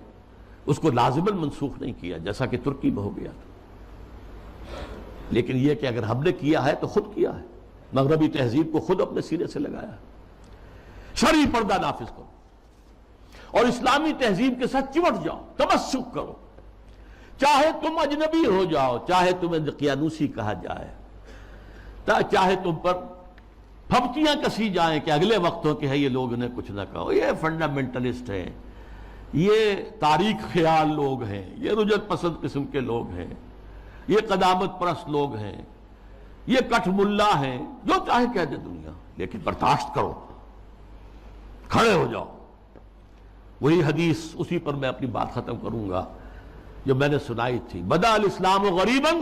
اس کو لازماً منسوخ نہیں کیا جیسا کہ ترکی میں ہو گیا تھا، لیکن یہ کہ اگر ہم نے کیا ہے تو خود کیا ہے، مغربی تہذیب کو خود اپنے سینے سے لگایا ہے۔ شرعی پردہ نافذ کرو اور اسلامی تہذیب کے ساتھ چمٹ جاؤ، تمسک کرو، چاہے تم اجنبی ہو جاؤ، چاہے تمہیں دقیانوسی کہا جائے، چاہے تم پر پھبتیاں کسی جائیں کہ اگلے وقتوں کے ہے یہ لوگ انہیں کچھ نہ کہو، یہ فنڈامنٹلسٹ ہیں، یہ تاریخ خیال لوگ ہیں، یہ رجعت پسند قسم کے لوگ ہیں، یہ قدامت پرست لوگ ہیں، یہ کٹھ ملا ہیں، جو چاہے کہہ دے دنیا، لیکن برداشت کرو، کھڑے ہو جاؤ۔ وہی حدیث، اسی پر میں اپنی بات ختم کروں گا جو میں نے سنائی تھی، بدا الاسلام غریباً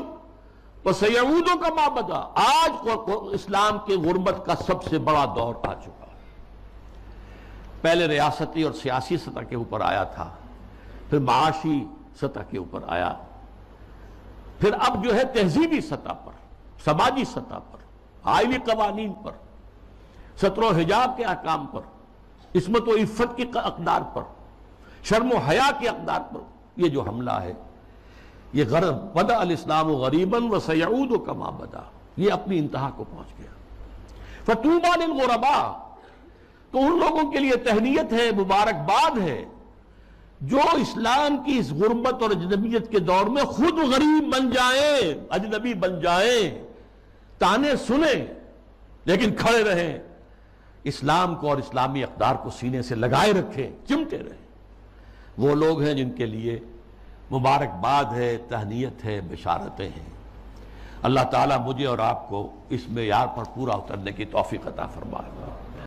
وسیعود کما بدا۔ آج اسلام کے غربت کا سب سے بڑا دور آ چکا ہے۔ پہلے ریاستی اور سیاسی سطح کے اوپر آیا تھا، پھر معاشی سطح کے اوپر آیا، پھر اب جو ہے تہذیبی سطح پر، سماجی سطح پر، آئلی قوانین پر، ستر و حجاب کے احکام پر، عصمت و عفت کی اقدار پر، شرم و حیا کی اقدار پر یہ جو حملہ ہے، یہ غرب بدا الاسلام غریباً وسیعود کما بدا، یہ اپنی انتہا کو پہنچ گیا۔ فطوبی للغرباء، تو ان لوگوں کے لیے تہنیت ہے، مبارکباد ہے جو اسلام کی اس غربت اور اجنبیت کے دور میں خود غریب بن جائیں، اجنبی بن جائیں، تانے سنیں لیکن کھڑے رہیں، اسلام کو اور اسلامی اقدار کو سینے سے لگائے رکھیں، چمٹے رہیں۔ وہ لوگ ہیں جن کے لیے مبارکباد ہے، تہنیت ہے، بشارتیں ہیں۔ اللہ تعالیٰ مجھے اور آپ کو اس معیار پر پورا اترنے کی توفیق عطا فرمائے۔